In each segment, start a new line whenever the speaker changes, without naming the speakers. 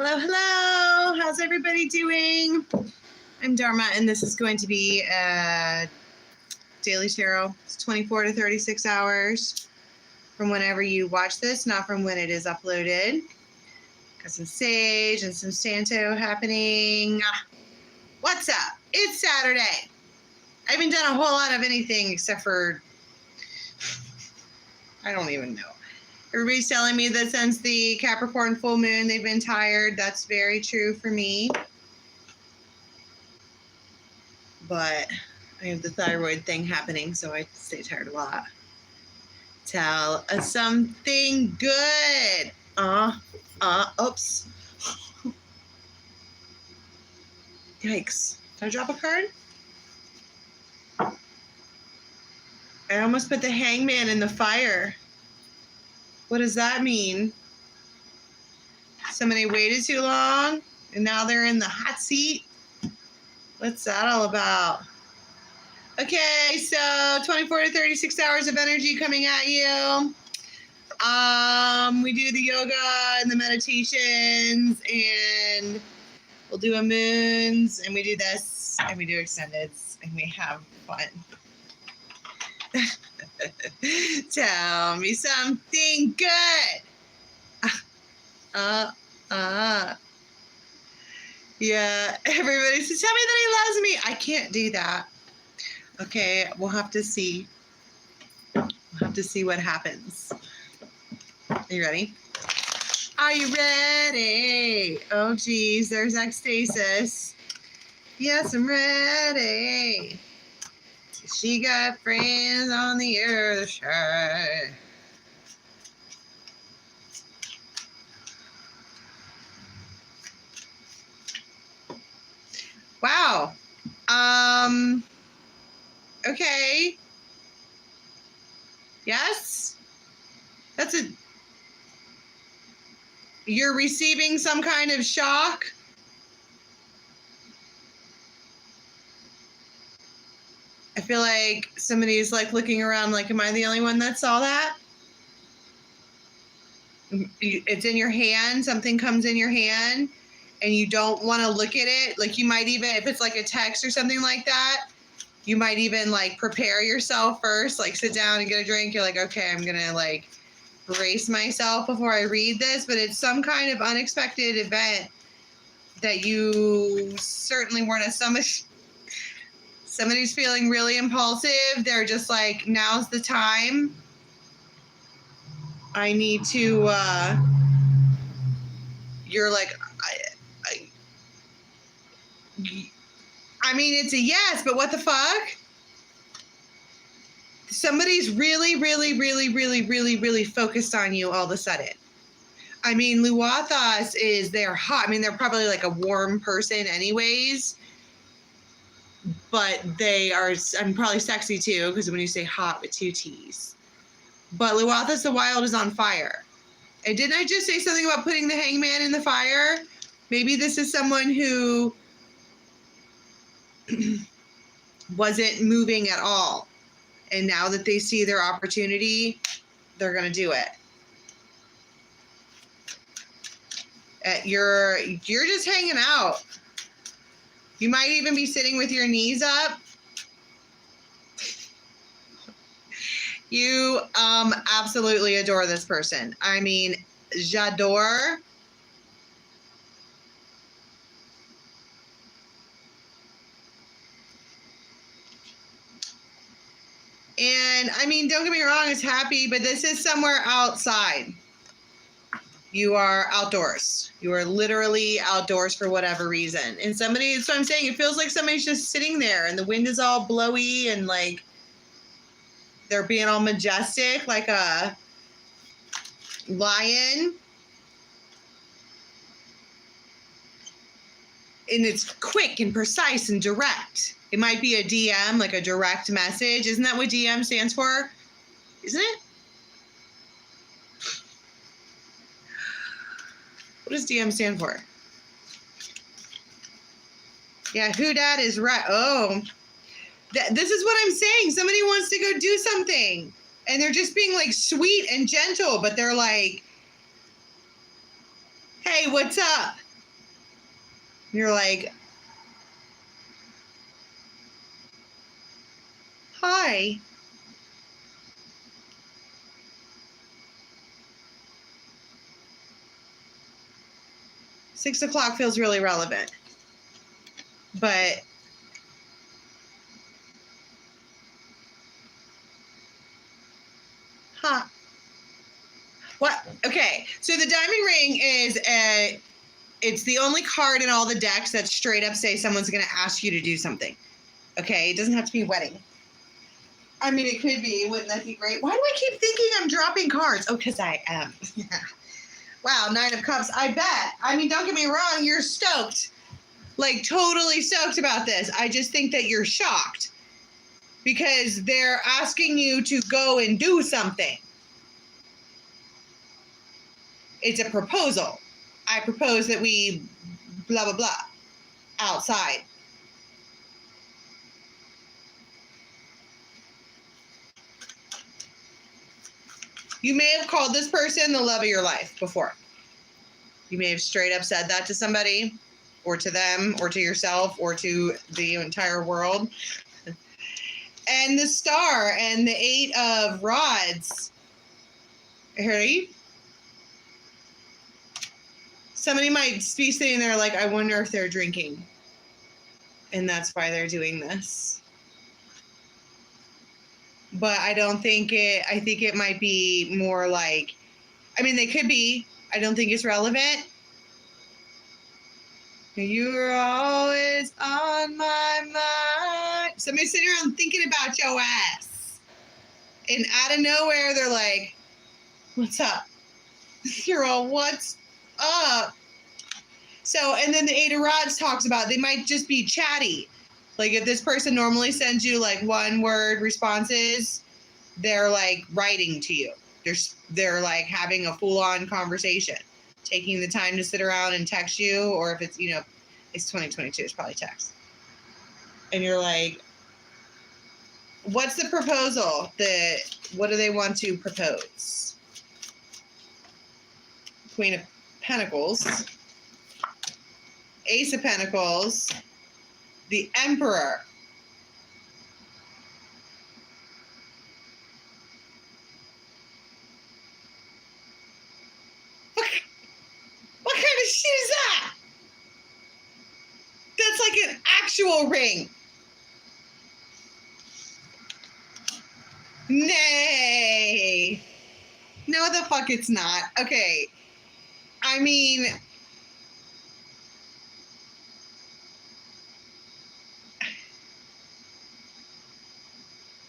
Hello, hello. How's everybody doing? I'm Dharma, and this is going to be a daily tarot. It's 24 to 36 hours from whenever you watch this, not from when it is uploaded. Got some sage and some Santo happening. What's up? It's Saturday. I haven't done a whole lot of anything except for, I don't even know. Everybody's telling me that since the Capricorn full moon, they've been tired. That's very true for me. But I have the thyroid thing happening, so I stay tired a lot. Tell us something good. Oops. Yikes. Did I drop a card? I almost put the hangman in the fire. What does that mean? Somebody waited too long and now they're in the hot seat? What's that all about? Okay, so 24 to 36 hours of energy coming at you. We do the yoga and the meditations, and we'll do a moons, and we do this, and we do extendeds, and we have fun. Tell me something good. Yeah, everybody says, tell me that he loves me. I can't do that. Okay, we'll have to see. We'll have to see what happens. Are you ready? Are you ready? Oh, geez, there's ecstasis. Yes, I'm ready. She got friends on the other side. Wow. Okay. Yes? You're receiving some kind of shock? I feel like somebody's like looking around like, am I the only one that saw that? It's in your hand. Something comes in your hand and you don't want to look at it. Like you might even, if it's like a text or something like that, you might even like prepare yourself first, like sit down and get a drink. You're like, okay, I'm going to like brace myself before I read this. But it's some kind of unexpected event that you certainly weren't Somebody's feeling really impulsive. They're just like, now's the time. I need to, you're like, I mean, it's a yes, but what the fuck? Somebody's really, really, really, really, really, really focused on you all of a sudden. I mean, Luathas they're hot. I mean, they're probably like a warm person anyways. But they are, I'm probably sexy too, because when you say hot with two T's. But Luathas the Wild is on fire. And didn't I just say something about putting the hangman in the fire? Maybe this is someone who wasn't moving at all. And now that they see their opportunity, they're going to do it. You're just hanging out. You might even be sitting with your knees up. You absolutely adore this person. I mean, j'adore. And I mean, don't get me wrong, it's happy, but this is somewhere outside. You are outdoors. You are literally outdoors for whatever reason. And that's what I'm saying. It feels like somebody's just sitting there and the wind is all blowy and like they're being all majestic like a lion. And it's quick and precise and direct. It might be a DM, like a direct message. Isn't that what DM stands for? Isn't it? What does DM stand for? Yeah, who dat is right. Oh, this is what I'm saying. Somebody wants to go do something. And they're just being like sweet and gentle. But they're like, hey, what's up? You're like, hi. $6 feels really relevant. But what? Okay, so the diamond ring is it's the only card in all the decks that straight up say someone's going to ask you to do something. Okay, it doesn't have to be a wedding. I mean, it could be. Wouldn't that be great? Why do I keep thinking I'm dropping cards? Oh, because I am. Wow, 9 of Cups. I bet. I mean, don't get me wrong. You're stoked. Like, totally stoked about this. I just think that you're shocked because they're asking you to go and do something. It's a proposal. I propose that we blah, blah, blah outside. You may have called this person the love of your life before. You may have straight up said that to somebody, or to them, or to yourself, or to the entire world. And the Star and the 8 of Rods. Ready? Somebody might be sitting there like, I wonder if they're drinking. And that's why they're doing this. But I don't think I think it might be more like, I mean, they could be. I don't think it's relevant. You're always on my mind. Somebody's sitting around thinking about your ass. And out of nowhere, they're like, what's up? You're all, what's up? So, and then the 8 of Rods talks about, they might just be chatty. Like if this person normally sends you like 1-word responses, they're like writing to you. They're like having a full-on conversation, taking the time to sit around and text you, or if it's, it's 2022, it's probably text. And you're like, what's the proposal? What do they want to propose? Queen of Pentacles, Ace of Pentacles, the Emperor. What kind of shit is that? That's like an actual ring. Nay. No, the fuck it's not. Okay. I mean,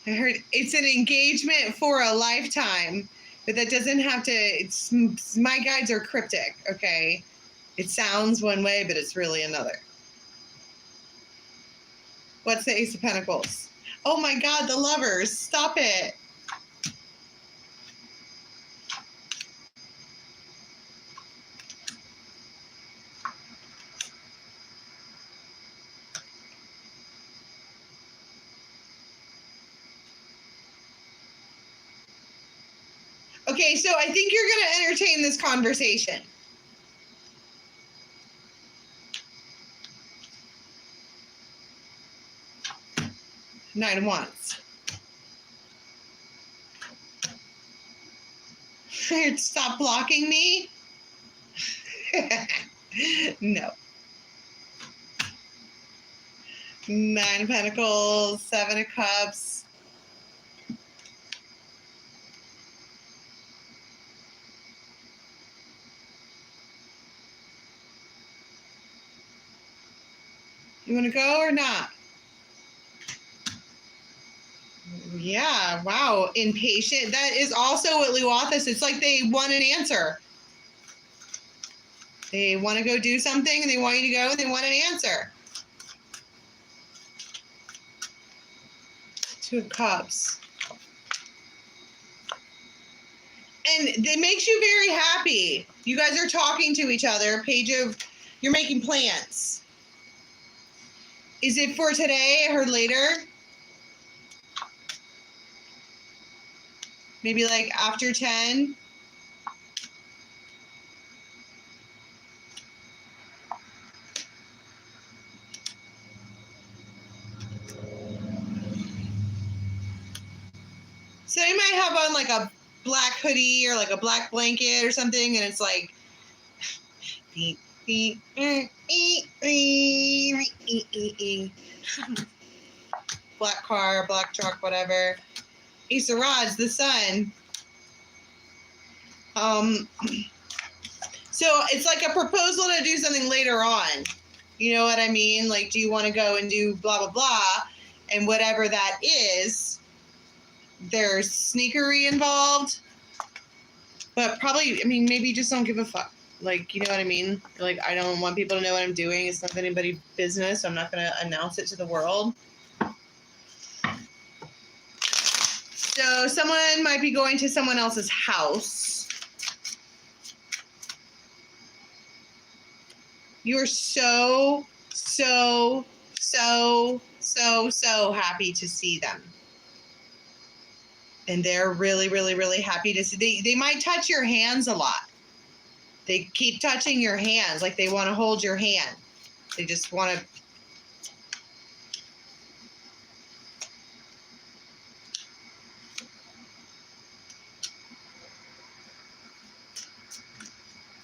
I heard it's an engagement for a lifetime, but that doesn't have to, my guides are cryptic, okay? It sounds one way, but it's really another. What's the Ace of Pentacles? Oh my God, the Lovers. Stop it. Okay, so I think you're going to entertain this conversation. Nine of Wands. Stop blocking me? No. 9 of Pentacles, 7 of Cups. You want to go or not? Yeah, wow. Impatient. That is also what Luathis, it's like they want an answer. They want to go do something and they want you to go and they want an answer. 2 of Cups. And it makes you very happy. You guys are talking to each other. You're making plans. Is it for today or later? Maybe like after 10? have on like a black hoodie or like a black blanket or something, and it's like black car, black truck, whatever. Ace of Rods, the sun. So it's like a proposal to do something later on. You know what I mean? Like, do you want to go and do blah, blah, blah? And whatever that is, there's sneakery involved. But probably, I mean, maybe you just don't give a fuck. Like, you know what I mean? Like, I don't want people to know what I'm doing. It's not anybody's business. I'm not going to announce it to the world. So someone might be going to someone else's house. You're so happy to see them. And they're really, really, really happy to see. They might touch your hands a lot. They keep touching your hands, like they want to hold your hand. They just want to.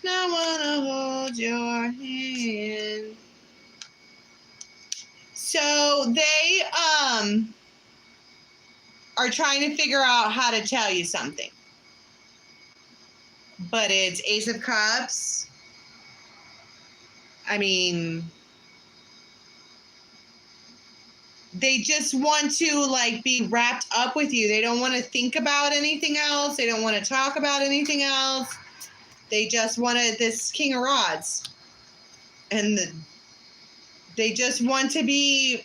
I want to hold your hand. So they are trying to figure out how to tell you something. But it's Ace of Cups. I mean, they just want to like be wrapped up with you. They don't want to think about anything else. They don't want to talk about anything else. They just wanted this King of Rods. And they just want to be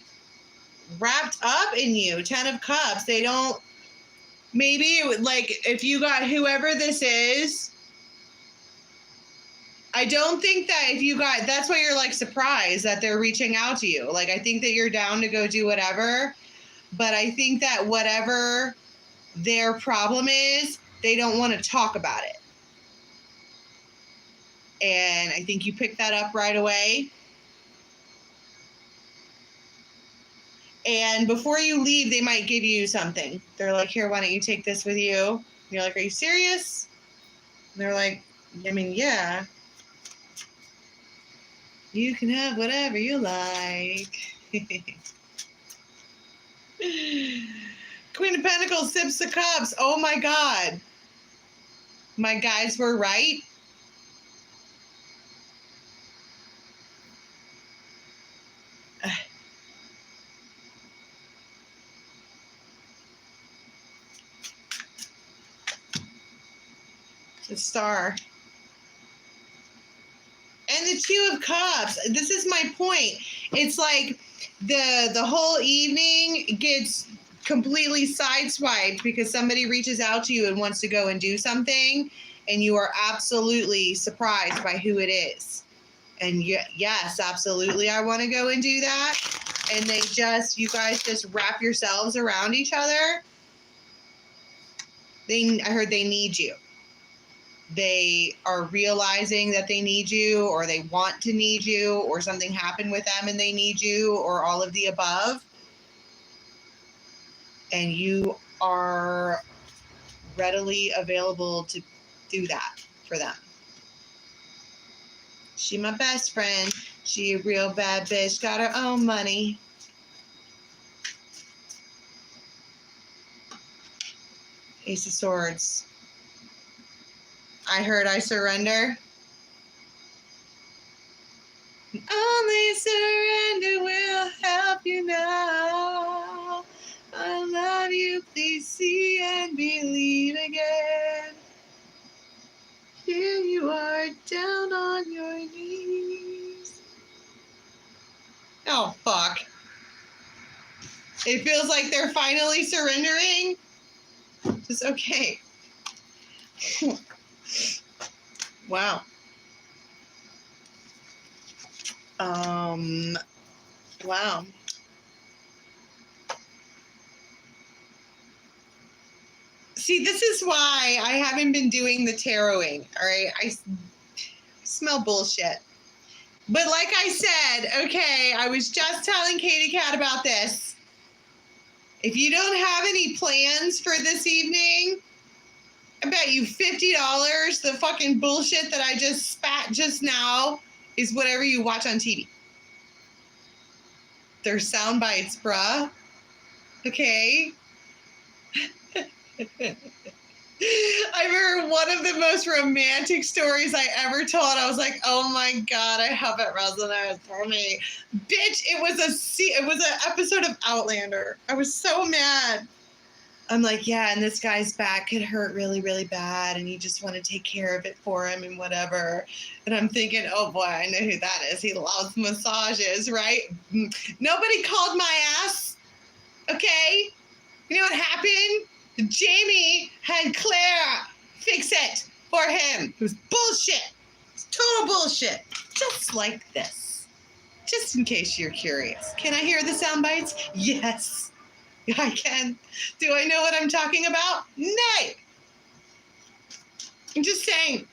wrapped up in you. 10 of Cups. They don't, maybe like if you got whoever this is, I don't think that if you got, that's why you're like surprised that they're reaching out to you. Like, I think that you're down to go do whatever, but I think that whatever their problem is, they don't want to talk about it. And I think you picked that up right away. And before you leave, they might give you something. They're like, here, why don't you take this with you? And you're like, are you serious? And they're like, I mean, yeah. You can have whatever you like. Queen of Pentacles, Sips of Cups. Oh my God. My guys were right. The Star. And the Two of Cups. This is my point. It's like the whole evening gets completely sideswiped because somebody reaches out to you and wants to go and do something, and you are absolutely surprised by who it is. And yes, absolutely, I want to go and do that. And you guys just wrap yourselves around each other. I heard they need you. They are realizing that they need you, or they want to need you, or something happened with them and they need you, or all of the above. And you are readily available to do that for them. She my best friend. She a real bad bitch. Got her own money. Ace of Swords. I heard I surrender. Only surrender will help you now. I love you, please see and believe again. Here you are down on your knees. Oh, fuck. It feels like they're finally surrendering. Just okay. Wow. Wow. See, this is why I haven't been doing the taroting, all right? I smell bullshit. But like I said, okay, I was just telling Katie Cat about this. If you don't have any plans for this evening, I bet you $50 the fucking bullshit that I just spat just now is whatever you watch on TV. They're sound bites, bruh. Okay? I remember one of the most romantic stories I ever told. I was like, oh my God, I hope it resonates for me. Bitch, it was an episode of Outlander. I was so mad. I'm like, yeah, and this guy's back could hurt really, really bad, and you just want to take care of it for him and whatever. And I'm thinking, oh boy, I know who that is. He loves massages, right? Nobody called my ass, okay? You know what happened? Jamie had Claire fix it for him. It was bullshit. It's total bullshit. Just like this. Just in case you're curious. Can I hear the sound bites? Yes. I can. Do I know what I'm talking about? Nay. I'm just saying.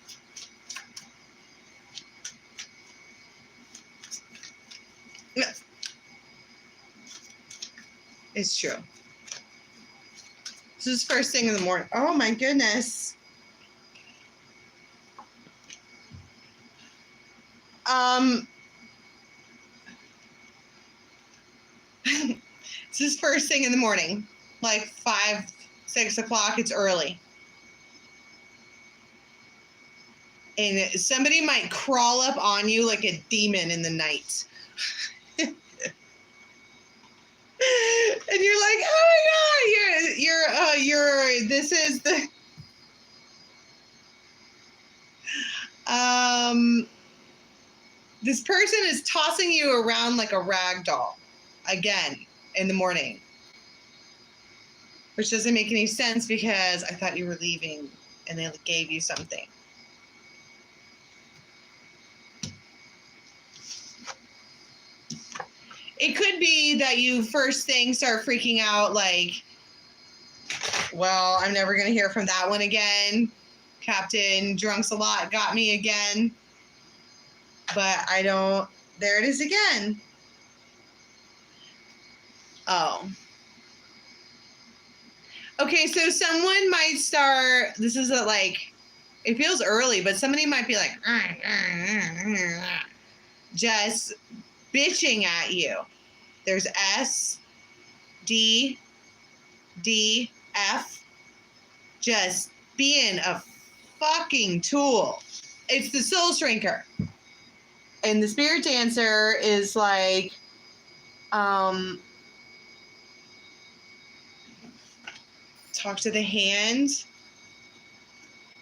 It's true. This is first thing in the morning. Oh my goodness. This is first thing in the morning, like 5, 6 o'clock. It's early. And somebody might crawl up on you like a demon in the night. And you're like, oh my God, this is the, this person is tossing you around like a rag doll again in the morning, which doesn't make any sense because I thought you were leaving and they gave you something. It could be that you first thing start freaking out like, well, I'm never going to hear from that one again. Captain Drunks a Lot got me again. But I don't, there it is again. Oh. Okay, so someone might start, this is it feels early, but somebody might be like, just bitching at you. There's S, D, D, F, just being a fucking tool. It's the soul shrinker. And the spirit dancer is like, talk to the hand.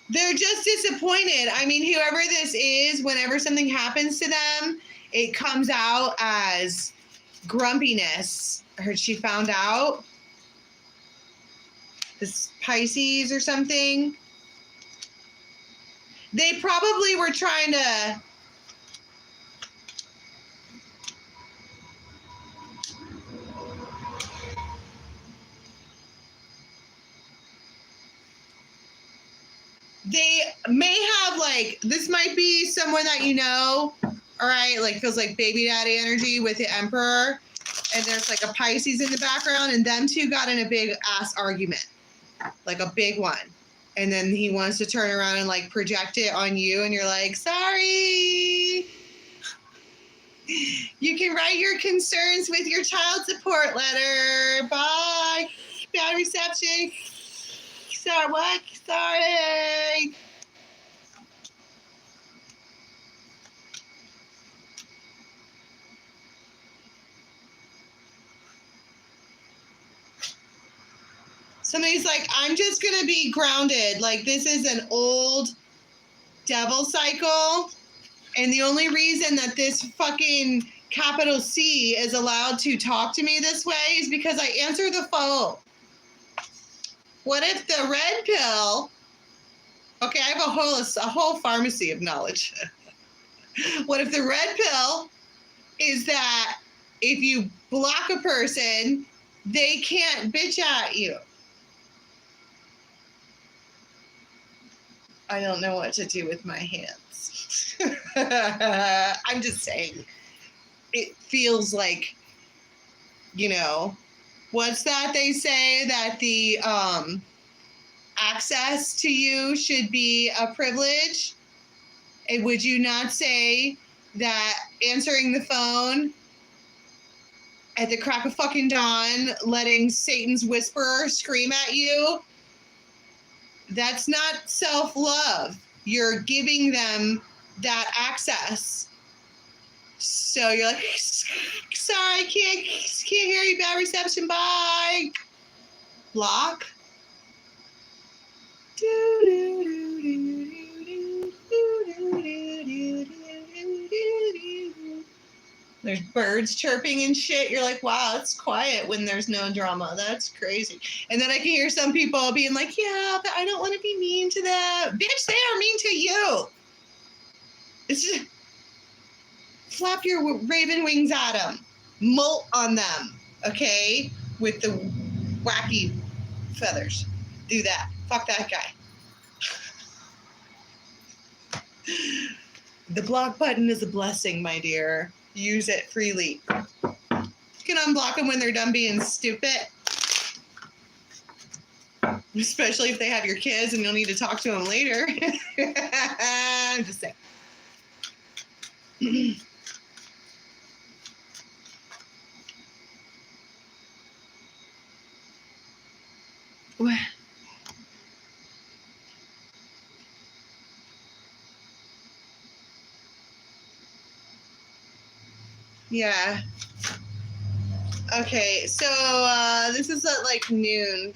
They're just disappointed. I mean, whoever this is, whenever something happens to them, it comes out as grumpiness. I heard she found out. This Pisces or something. They probably were trying to they may have this might be someone that you know, all right, feels like baby daddy energy with the Emperor, and there's a Pisces in the background, and them two got in a big ass argument, like a big one, and then he wants to turn around and project it on you, and you're like, sorry, you can write your concerns with your child support letter. Bye. Bad reception. Sorry, what? Sorry. Somebody's like, I'm just going to be grounded. This is an old devil cycle. And the only reason that this fucking capital C is allowed to talk to me this way is because I answer the phone. What if the red pill, okay, I have a whole pharmacy of knowledge. What if the red pill is that if you block a person, they can't bitch at you? I don't know what to do with my hands. I'm just saying. It feels like, what's that they say that the access to you should be a privilege? And would you not say that answering the phone at the crack of fucking dawn, letting Satan's whisperer scream at you, that's not self-love. You're giving them that access. So you're like, sorry, can't hear you, bad reception, bye. Block. There's birds chirping and shit. You're like, wow, it's quiet when there's no drama. That's crazy. And then I can hear some people being like, yeah, but I don't want to be mean to them. Bitch, they are mean to you. It's just flap your raven wings at them. Molt on them, okay? With the wacky feathers. Do that. Fuck that guy. The block button is a blessing, my dear. Use it freely. You can unblock them when they're done being stupid. Especially if they have your kids and you'll need to talk to them later. I'm just saying. Yeah. Okay, so this is at like noon.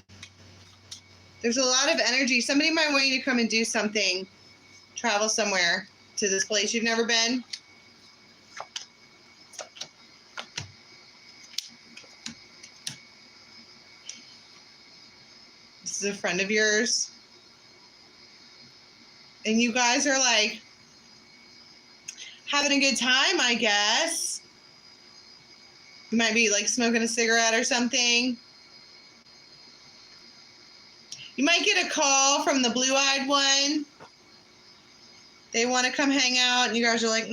There's a lot of energy. Somebody might want you to come and do something. Travel somewhere to this place you've never been. This is a friend of yours. And you guys are like having a good time, I guess. You might be like smoking a cigarette or something. You might get a call from the blue-eyed one. They want to come hang out, and you guys are like,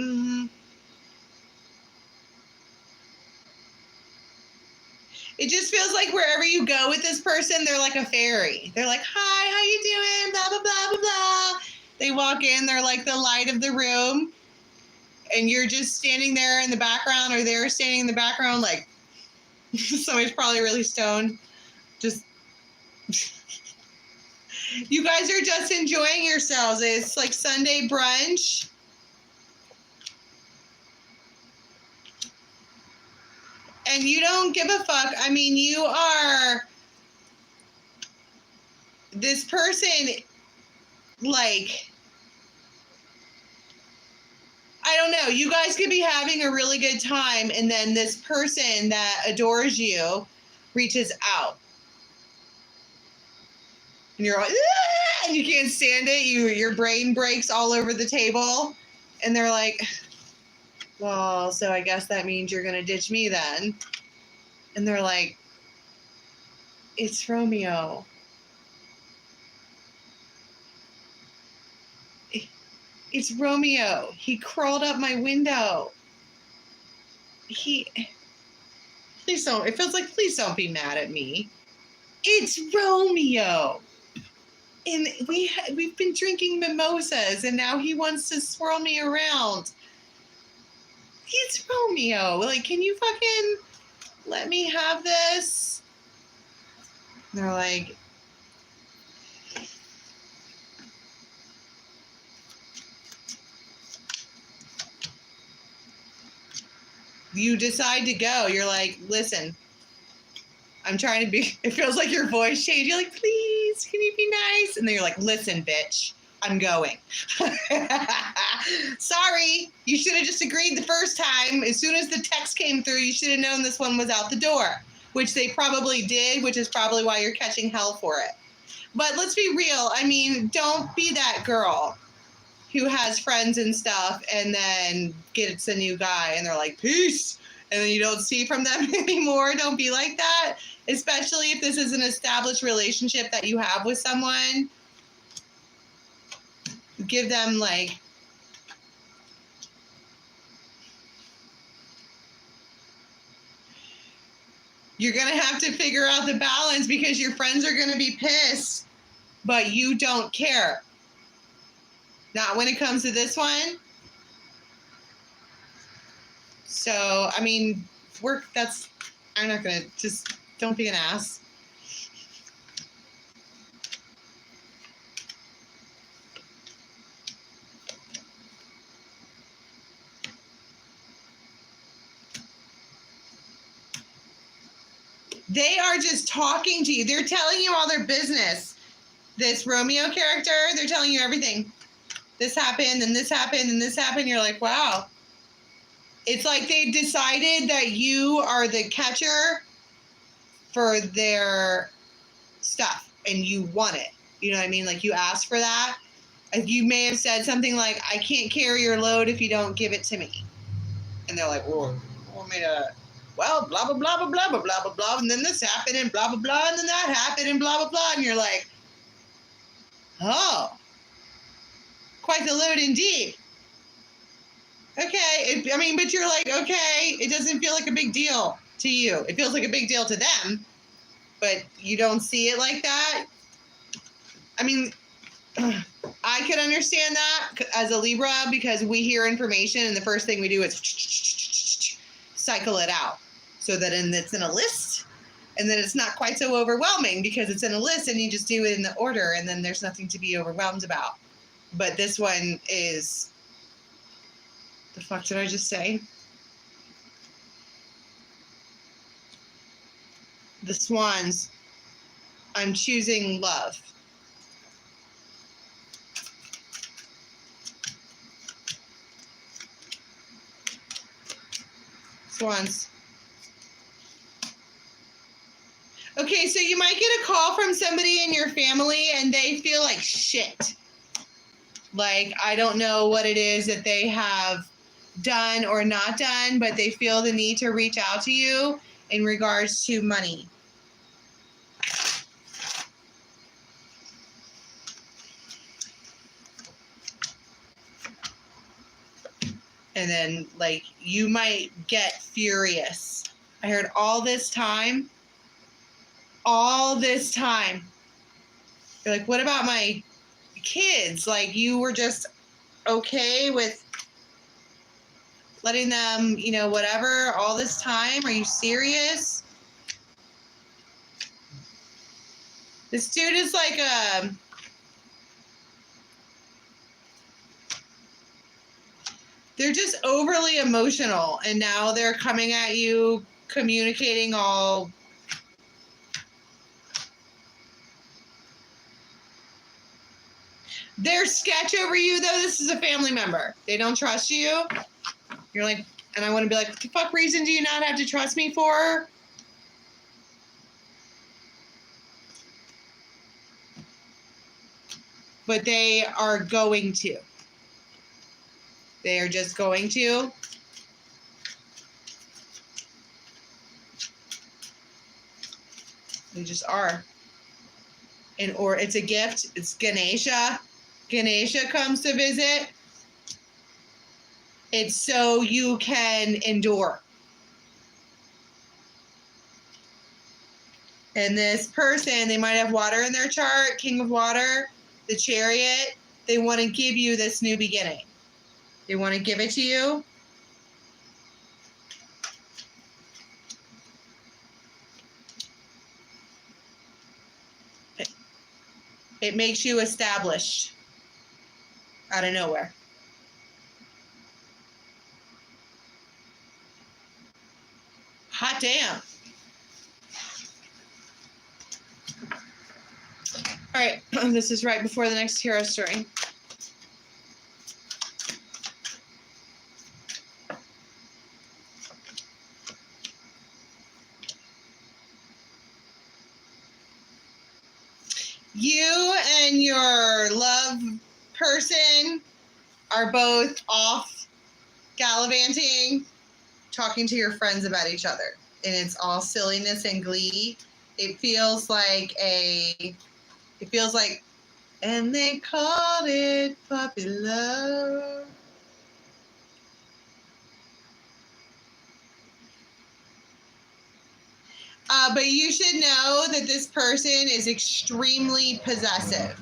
It just feels like wherever you go with this person, they're like a fairy. They're like, hi, how you doing? Blah, blah, blah, blah, blah. They walk in, they're like the light of the room. And you're just standing there in the background, or they're standing in the background like somebody's probably really stoned. Just, you guys are just enjoying yourselves. It's like Sunday brunch. And you don't give a fuck. I mean, you are this person, like, I don't know. You guys could be having a really good time, and then this person that adores you reaches out. And you're like, ah! And you can't stand it. Your brain breaks all over the table. And they're like, well, so I guess that means you're going to ditch me then. And they're like, it's Romeo. It's Romeo. He crawled up my window. Please don't. It feels like, please don't be mad at me. It's Romeo. And we've been drinking mimosas, and now he wants to swirl me around. It's Romeo. Like, can you fucking let me have this? And they're like, you decide to go. You're like, listen, I'm trying to be, it feels like your voice changed. You're like, please, can you be nice? And then you're like, listen, bitch, I'm going. Sorry, you should have just agreed the first time. As soon as the text came through, you should have known this one was out the door, which they probably did, which is probably why you're catching hell for it. But let's be real. I mean, don't be that girl who has friends and stuff and then gets a new guy and they're like, peace. And then you don't see from them anymore. Don't be like that, especially if this is an established relationship that you have with someone. Give them like, you're going to have to figure out the balance because your friends are going to be pissed but you don't care. Not when it comes to this one. So, I mean, I'm not going to, just don't be an ass. They are just talking to you. They're telling you all their business. This Romeo character, they're telling you everything. This happened, and this happened, and this happened. You're like, wow. It's like they decided that you are the catcher for their stuff, and you want it. You know what I mean? Like, you asked for that. You may have said something like, I can't carry your load if you don't give it to me. And they're like, well, want me to... Well, blah, blah, blah, blah, blah, blah, blah, blah, blah, and then this happened, and blah, blah, blah, and then that happened, and blah, blah, blah, and you're like, oh, quite the load indeed. Okay, but you're like, okay, it doesn't feel like a big deal to you. It feels like a big deal to them, but you don't see it like that. I mean, I could understand that as a Libra because we hear information, and the first thing we do is cycle it out. So that it's in a list, and then it's not quite so overwhelming because it's in a list and you just do it in the order, and then there's nothing to be overwhelmed about. But this one is, the fuck did I just say? The swans, I'm choosing love. Swans. Okay, so you might get a call from somebody in your family and they feel like shit. Like, I don't know what it is that they have done or not done, but they feel the need to reach out to you in regards to money. And then, like, you might get furious. I heard all this time. You're like, what about my kids? Like, you were just okay with letting them, whatever, all this time? Are you serious? This dude is like they're just overly emotional, and now they're coming at you, communicating all... Their sketch over you, though, this is a family member. They don't trust you. You're like, and I want to be like, what the fuck reason do you not have to trust me for? But they are going to. They are just going to. They just are. Or it's a gift. It's Ganesha. Ganesha comes to visit. It's so you can endure. And this person, they might have water in their chart, King of Water, the Chariot. They want to give you this new beginning. They want to give it to you. It makes you established out of nowhere. Hot damn. All right, this is right before the next tarot story. You and your love person are both off gallivanting, talking to your friends about each other. And it's all silliness and glee. It feels like, and they called it puppy love. But you should know that this person is extremely possessive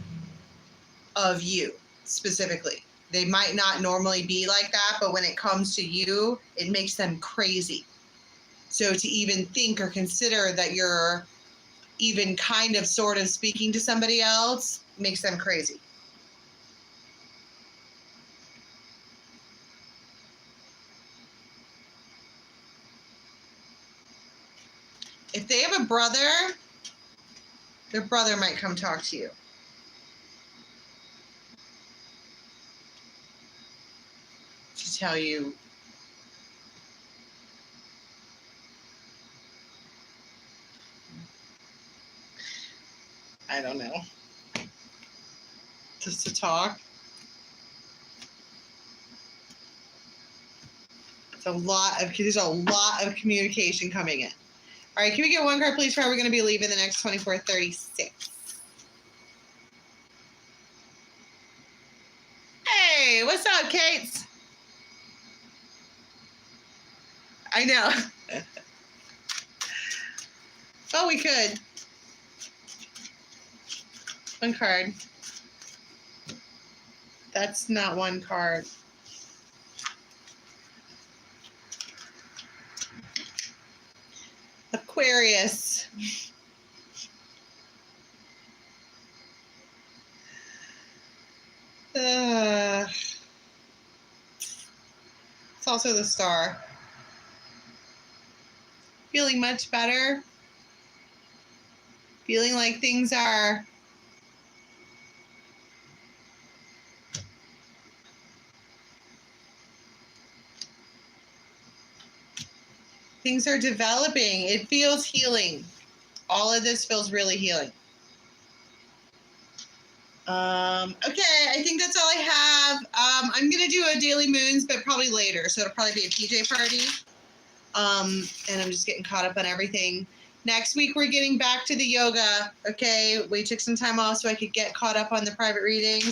of you specifically. They might not normally be like that, but when it comes to you, it makes them crazy. So to even think or consider that you're even kind of sort of speaking to somebody else makes them crazy. If they have a brother, their brother might come talk to you. To tell you I don't know. Just to talk. There's a lot of communication coming in. All right, can we get one card, please, for how we're going to be leaving the next 24:36? Hey, what's up, Kate? I know. Oh, we could. One card. That's not one card. Aquarius. It's also the Star. Feeling much better. Feeling like things are developing. It feels healing. All of this feels really healing. Okay, I think that's all I have. I'm going to do a Daily Moons, but probably later. So it'll probably be a PJ party. And I'm just getting caught up on everything. Next week, we're getting back to the yoga. Okay, we took some time off so I could get caught up on the private reading,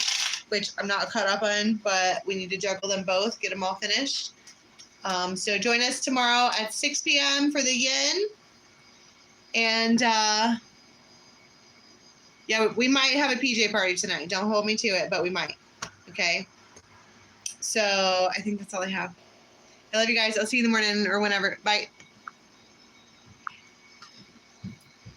which I'm not caught up on, but we need to juggle them both, get them all finished. So join us tomorrow at 6 p.m. for the yin. And yeah, we might have a PJ party tonight. Don't hold me to it, but we might. Okay. So I think that's all I have. I love you guys. I'll see you in the morning or whenever. Bye.